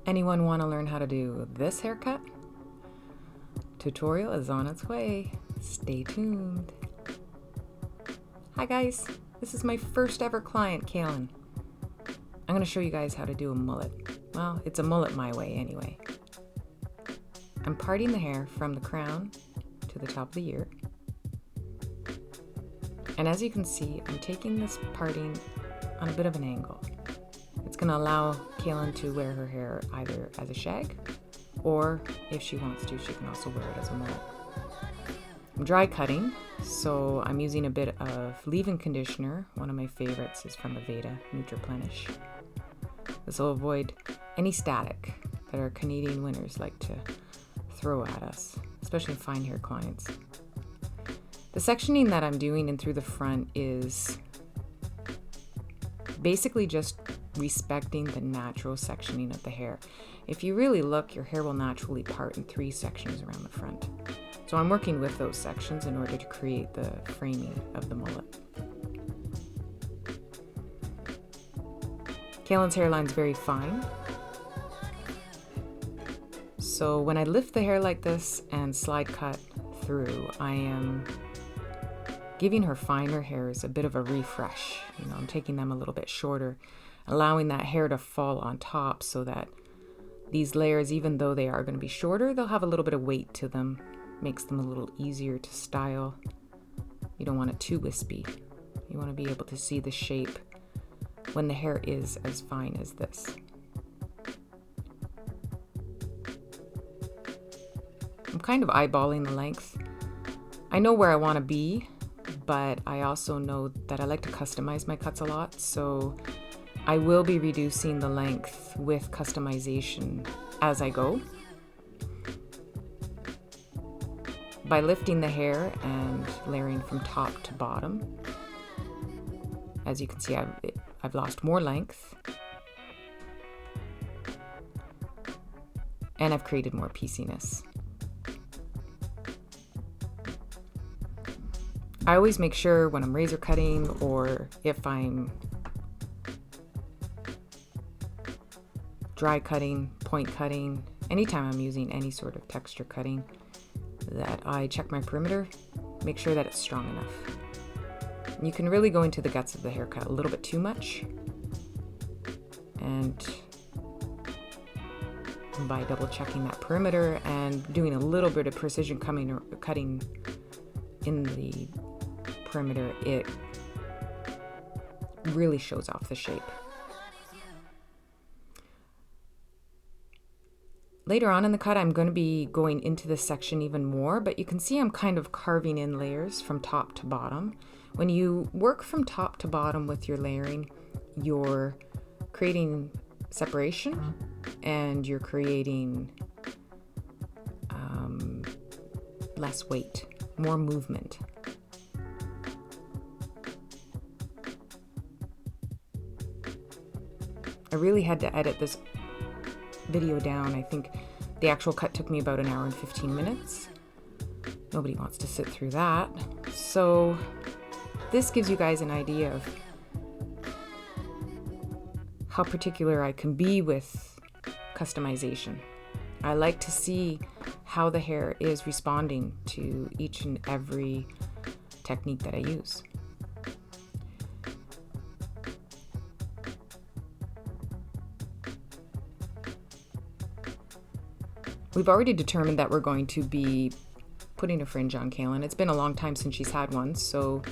Anyone want to learn how to do this haircut? Tutorial is on its way. Stay tuned. Hi guys, this is my first ever client, Kaylin. I'm going to show you guys how to do a mullet. Well, it's a mullet my way anyway. I'm parting the hair from the crown to the top of the ear. And as you can see, I'm taking this parting on a bit of an angle. It's going to allow Kaylin to wear her hair either as a shag, or if she wants to, she can also wear it as a mullet. I'm dry cutting, so I'm using a bit of leave-in conditioner. One of my favorites is from Aveda, Nutriplenish. This will avoid any static that our Canadian winters like to throw at us, especially fine hair clients. The sectioning that I'm doing in through the front is basically just respecting the natural sectioning of the hair. If you really look, your hair will naturally part in 3 sections around the front. So I'm working with those sections in order to create the framing of the mullet. Kaylin's hairline is very fine. So when I lift the hair like this and slide cut through, I am giving her finer hairs a bit of a refresh. I'm taking them a little bit shorter, allowing that hair to fall on top so that these layers, even though they are going to be shorter, they'll have a little bit of weight to them. Makes them a little easier to style. You don't want it too wispy. You want to be able to see the shape when the hair is as fine as this. I'm kind of eyeballing the length. I know where I want to be, but I also know that I like to customize my cuts a lot, so I will be reducing the length with customization as I go. By lifting the hair and layering from top to bottom, as you can see, I've lost more length and I've created more pieciness. I always make sure when I'm razor cutting, or if I'm dry cutting, point cutting, anytime I'm using any sort of texture cutting, that I check my perimeter, make sure that it's strong enough. You can really go into the guts of the haircut a little bit too much, and by double checking that perimeter and doing a little bit of precision cutting in the perimeter, it really shows off the shape. Later on in the cut, I'm going to be going into this section even more, but you can see I'm kind of carving in layers from top to bottom. When you work from top to bottom with your layering, you're creating separation and you're creating less weight, more movement. I really had to edit this video down. I think the actual cut took me about 1 hour and 15 minutes. Nobody wants to sit through that. So this gives you guys an idea of how particular I can be with customization. I like to see how the hair is responding to each and every technique that I use. We've already determined that we're going to be putting a fringe on Kaylin. It's been a long time since she's had one, so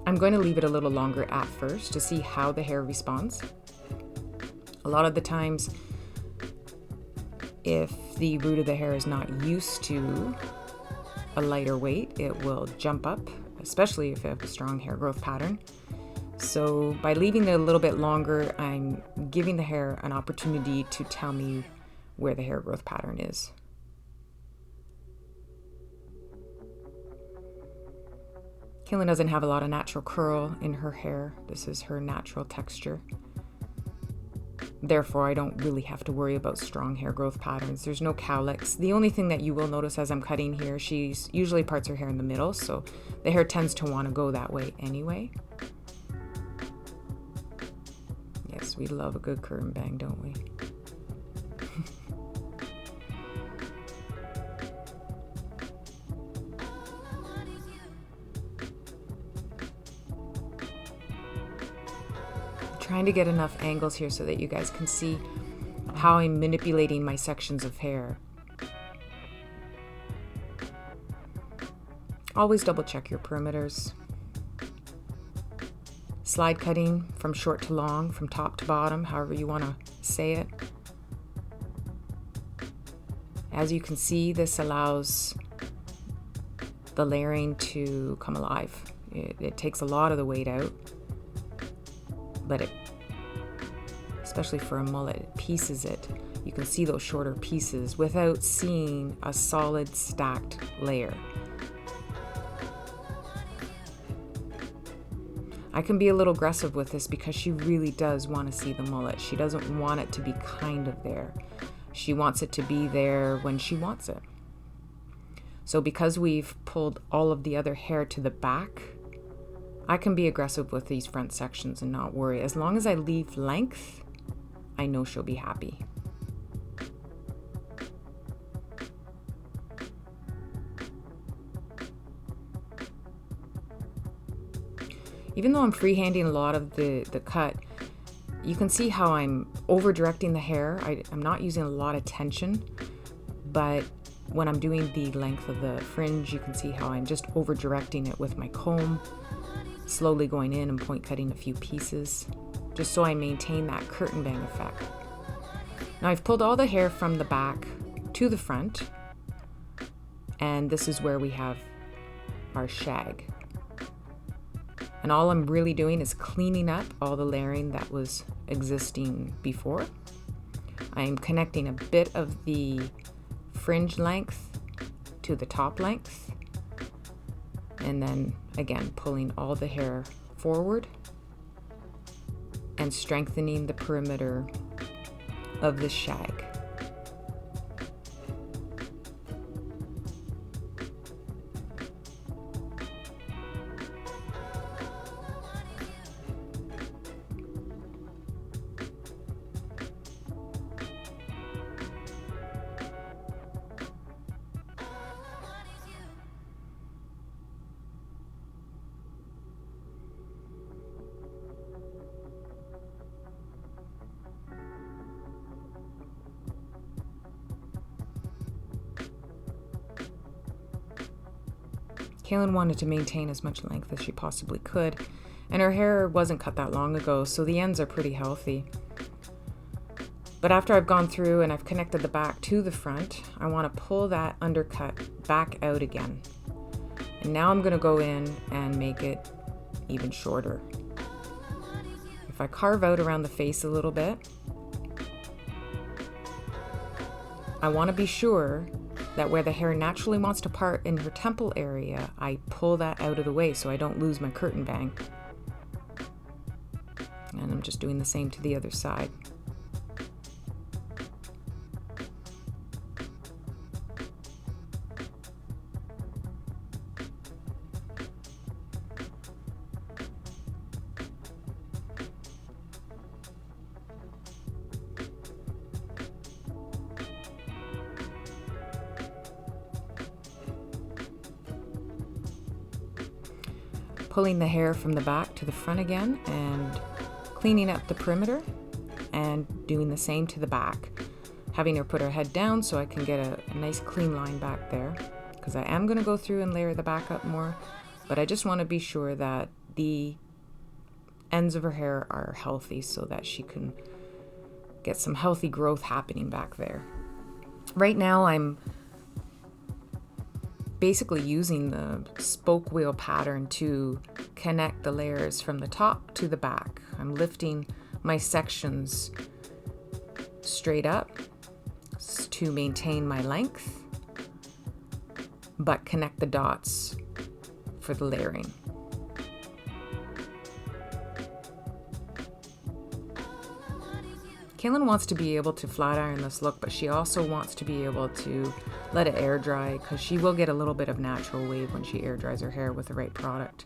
I'm going to leave it a little longer at first to see how the hair responds. A lot of the times, if the root of the hair is not used to a lighter weight, it will jump up, especially if you have a strong hair growth pattern. So by leaving it a little bit longer, I'm giving the hair an opportunity to tell me where the hair growth pattern is. Kaylin doesn't have a lot of natural curl in her hair. This is her natural texture. Therefore, I don't really have to worry about strong hair growth patterns. There's no cowlicks. The only thing that you will notice as I'm cutting here, she's usually parts her hair in the middle, so the hair tends to want to go that way anyway. Yes, we love a good curl and bang, don't we? trying to get enough angles here so that you guys can see how I'm manipulating my sections of hair. Always double check your perimeters. Slide cutting from short to long, from top to bottom, however you want to say it. As you can see, this allows the layering to come alive. It takes a lot of the weight out, but especially for a mullet, it pieces it. You can see those shorter pieces without seeing a solid stacked layer. I can be a little aggressive with this because she really does want to see the mullet. She doesn't want it to be kind of there. She wants it to be there when she wants it. So because we've pulled all of the other hair to the back, I can be aggressive with these front sections and not worry. As long as I leave length, I know she'll be happy. Even though I'm freehanding a lot of the cut, you can see how I'm over directing the hair. I'm not using a lot of tension, but when I'm doing the length of the fringe, you can see how I'm just over directing it with my comb, slowly going in and point cutting a few pieces, just so I maintain that curtain bang effect. Now I've pulled all the hair from the back to the front, and this is where we have our shag. And all I'm really doing is cleaning up all the layering that was existing before. I'm connecting a bit of the fringe length to the top length, and then again pulling all the hair forward and strengthening the perimeter of the shag. Kaylin wanted to maintain as much length as she possibly could, and her hair wasn't cut that long ago, so the ends are pretty healthy. But after I've gone through and I've connected the back to the front, I want to pull that undercut back out again. And now I'm going to go in and make it even shorter. If I carve out around the face a little bit, I want to be sure that where the hair naturally wants to part in her temple area, I pull that out of the way so I don't lose my curtain bang. And I'm just doing the same to the other side. Pulling the hair from the back to the front again and cleaning up the perimeter and doing the same to the back. Having her put her head down so I can get a nice clean line back there, because I am going to go through and layer the back up more, but I just want to be sure that the ends of her hair are healthy so that she can get some healthy growth happening back there. Right now I'm basically using the spoke wheel pattern to connect the layers from the top to the back. I'm lifting my sections straight up to maintain my length, but connect the dots for the layering. Kaylin wants to be able to flat iron this look, but she also wants to be able to let it air dry, because she will get a little bit of natural wave when she air dries her hair with the right product.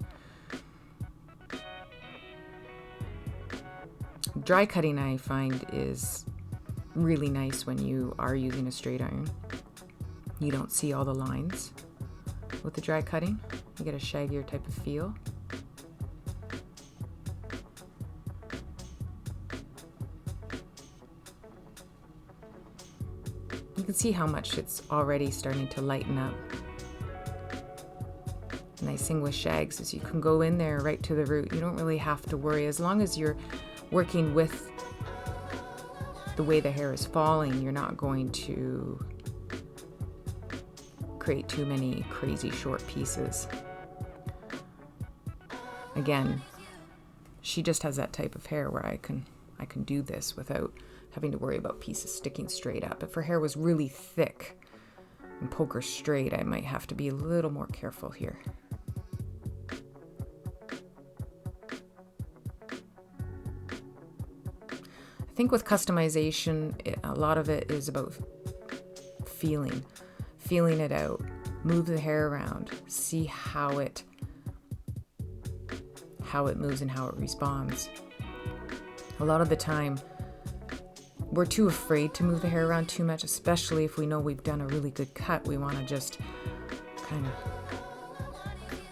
Dry cutting, I find, is really nice when you are using a straight iron. You don't see all the lines with the dry cutting. You get a shaggier type of feel. can see how much it's already starting to lighten up. The nice thing with shags is you can go in there right to the root. You don't really have to worry. As long as you're working with the way the hair is falling, you're not going to create too many crazy short pieces. Again, she just has that type of hair where I can do this without having to worry about pieces sticking straight up. If her hair was really thick and poke her straight, I might have to be a little more careful here. I think with customization, a lot of it is about feeling it out, move the hair around, see how it moves and how it responds. A lot of the time, we're too afraid to move the hair around too much, especially if we know we've done a really good cut. We want to just kind of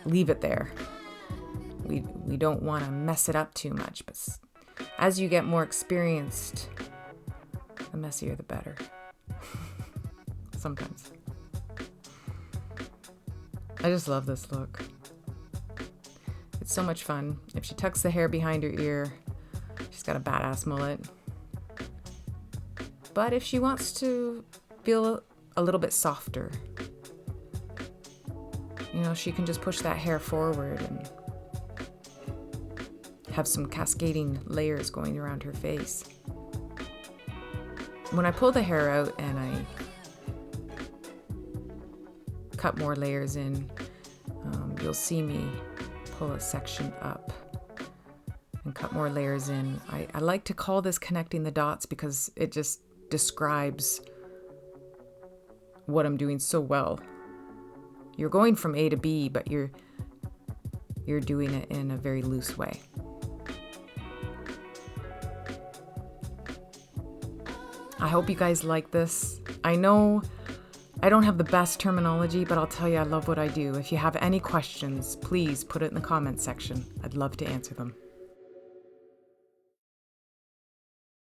leave it there. We don't want to mess it up too much, but as you get more experienced, the messier the better. Sometimes. I just love this look. It's so much fun. If she tucks the hair behind her ear, she's got a badass mullet. But if she wants to feel a little bit softer, you know, she can just push that hair forward and have some cascading layers going around her face. When I pull the hair out and I cut more layers in, you'll see me pull a section up and cut more layers in. I like to call this connecting the dots because it just describes what I'm doing so well. You're going from A to B, but you're doing it in a very loose way. I hope you guys like this. I know I don't have the best terminology, but I'll tell you I love what I do. If you have any questions, please put it in the comments section. I'd love to answer them.